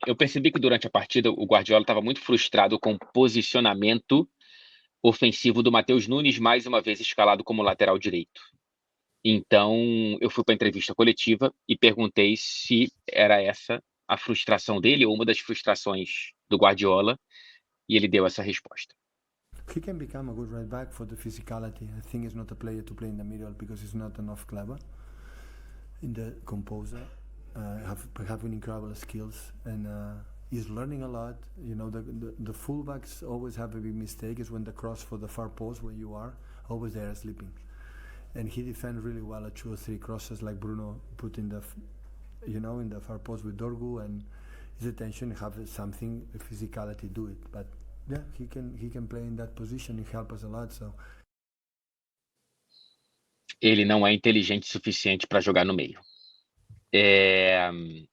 eu percebi que durante a partida o Guardiola estava muito frustrado com o posicionamento ofensivo do Matheus Nunes, mais uma vez escalado como lateral direito. Então, eu fui para a entrevista coletiva e perguntei se era essa a frustração dele ou uma das frustrações do Guardiola, e ele deu essa resposta. He can become a good right back for the physicality. I think he's not a player to play in the middle because he's not enough clever in the composer. Having incredible skills and he's learning a lot. You know, the fullbacks always have a big mistake is when the cross for the far post where you are, always they are sleeping. And he defends really well at 2 or 3 crosses like Bruno put in the, in the far post with Dorgu, and his attention have something physicality do it. But yeah, he can play in that position and help us a lot. So Ele não é inteligente o suficiente para jogar no meio.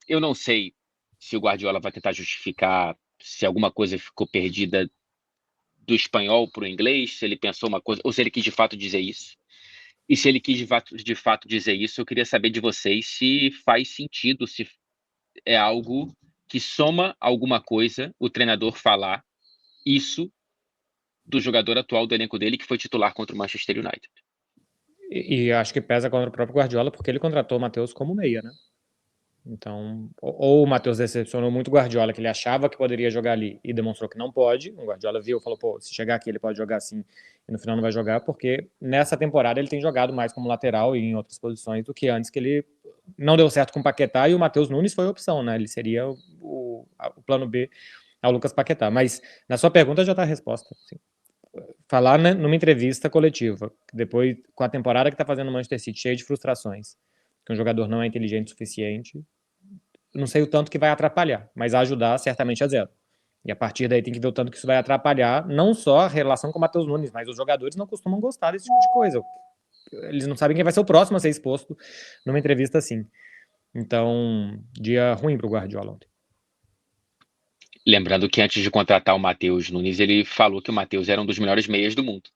Eu não sei se o Guardiola vai tentar justificar se alguma coisa ficou perdida do espanhol para o inglês, se ele pensou uma coisa, ou se ele quis de fato dizer isso. E se ele quis de fato dizer isso, eu queria saber de vocês se faz sentido, se é algo que soma alguma coisa o treinador falar isso do jogador atual do elenco dele, que foi titular contra o Manchester United. E acho que pesa contra o próprio Guardiola, porque ele contratou o Matheus como meia, né? Então, ou o Matheus decepcionou muito o Guardiola, que ele achava que poderia jogar ali e demonstrou que não pode. O Guardiola viu, falou, pô, se chegar aqui ele pode jogar assim e no final não vai jogar, porque nessa temporada ele tem jogado mais como lateral e em outras posições do que antes, que ele não deu certo com o Paquetá e o Matheus Nunes foi a opção, né? Ele seria o plano B ao Lucas Paquetá. Mas na sua pergunta já está a resposta. Assim. Falar numa entrevista coletiva, depois com a temporada que está fazendo o Manchester City, cheio de frustrações, que um jogador não é inteligente o suficiente, não sei o tanto que vai atrapalhar, mas ajudar certamente a zero. E a partir daí tem que ver o tanto que isso vai atrapalhar, não só a relação com o Matheus Nunes, mas os jogadores não costumam gostar desse tipo de coisa. Eles não sabem quem vai ser o próximo a ser exposto numa entrevista assim. Então, dia ruim pro Guardiola ontem. Lembrando que antes de contratar o Matheus Nunes, ele falou que o Matheus era um dos melhores meias do mundo,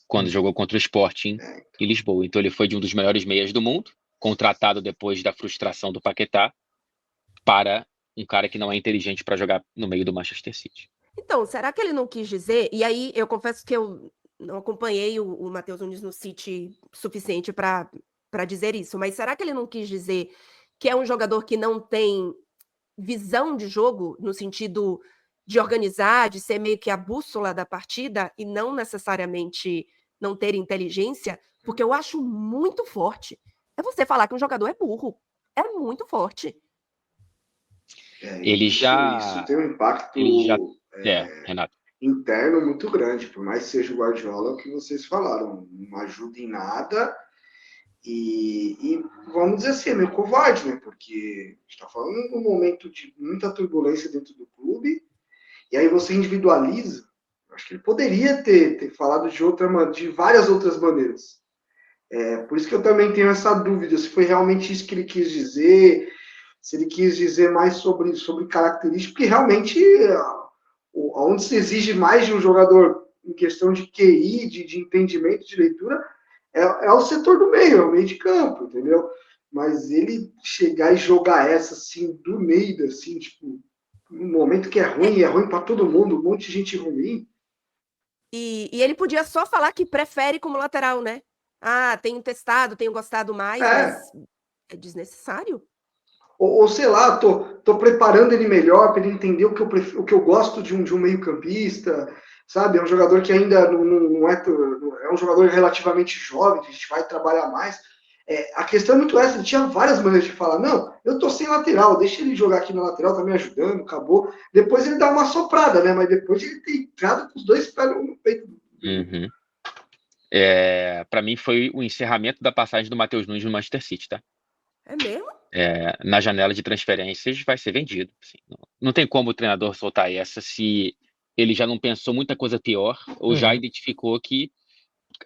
quando jogou contra o Sporting em Lisboa. Então ele foi de um dos melhores meias do mundo, contratado depois da frustração do Paquetá, para um cara que não é inteligente para jogar no meio do Manchester City. Então, será que ele não quis dizer? E aí eu confesso que eu não acompanhei o Matheus Nunes no City suficiente para dizer isso, mas será que ele não quis dizer que é um jogador que não tem visão de jogo, no sentido de organizar, de ser meio que a bússola da partida e não necessariamente não ter inteligência? Porque eu acho muito forte. É você falar que um jogador é burro. É muito forte. Isso tem um impacto Renato. interno muito grande, por mais que seja o Guardiola, o que vocês falaram, não ajuda em nada e vamos dizer assim, é meio covarde, né? Porque a gente está falando de um momento de muita turbulência dentro do clube e aí você individualiza. Acho que ele poderia ter falado de várias outras maneiras. Por isso que eu também tenho essa dúvida, se foi realmente isso que ele quis dizer, se ele quis dizer mais sobre características, porque realmente onde se exige mais de um jogador em questão de QI, de entendimento, de leitura, é o setor do meio, é o meio de campo, entendeu? Mas ele chegar e jogar essa assim, do meio, assim, tipo, num momento que é ruim para todo mundo, um monte de gente ruim. E ele podia só falar que prefere como lateral, né? Ah, tenho testado, tenho gostado mais, mas é desnecessário. Ou sei lá, tô preparando ele melhor para ele entender o que eu gosto de um meio-campista, sabe? É um jogador que ainda não é um jogador relativamente jovem, que a gente vai trabalhar mais. A questão é muito essa, ele tinha várias maneiras de falar, não, eu tô sem lateral, deixa ele jogar aqui na lateral, tá me ajudando, acabou. Depois ele dá uma soprada, né? Mas depois ele tem entrado com os dois pés no peito. Uhum. Para mim foi o encerramento da passagem do Matheus Nunes no Manchester City, tá? É mesmo? Na janela de transferências vai ser vendido. Assim, não tem como o treinador soltar essa se ele já não pensou muita coisa pior ou já identificou que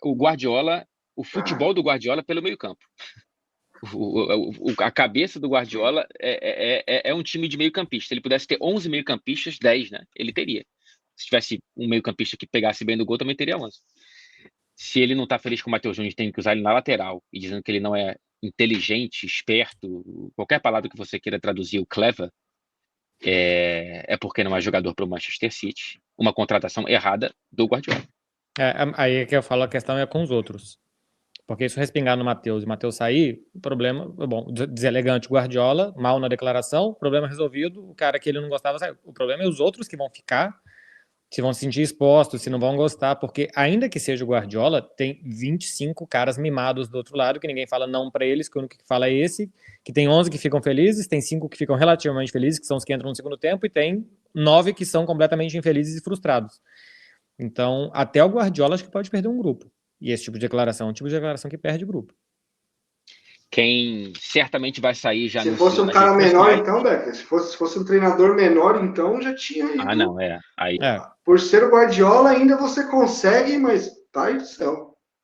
o futebol do Guardiola é pelo meio-campo. A cabeça do Guardiola é um time de meio-campista. Se ele pudesse ter 11 meio-campistas, 10, né? Ele teria. Se tivesse um meio-campista que pegasse bem do gol, também teria 11. Se ele não está feliz com o Matheus Nunes, tem que usar ele na lateral e dizendo que ele não é inteligente, esperto, qualquer palavra que você queira traduzir o clever, é porque não é jogador para o Manchester City. Uma contratação errada do Guardiola. Aí é que eu falo, a questão é com os outros. Porque isso respingar no Matheus e o Matheus sair, o problema, bom, deselegante Guardiola, mal na declaração, problema resolvido, o cara que ele não gostava saiu. O problema é os outros que vão ficar, se vão se sentir expostos, se não vão gostar, porque ainda que seja o Guardiola, tem 25 caras mimados do outro lado, que ninguém fala não pra eles, que o único que fala é esse, que tem 11 que ficam felizes, tem 5 que ficam relativamente felizes, que são os que entram no segundo tempo, e tem 9 que são completamente infelizes e frustrados. Então, até o Guardiola acho que pode perder um grupo. E esse tipo de declaração é um tipo de declaração que perde grupo. Quem certamente vai sair já Se fosse um cara menor, então, Becker, se fosse um treinador menor, então já tinha ido. Não, aí. Por ser o Guardiola, ainda você consegue, mas tá aí do céu.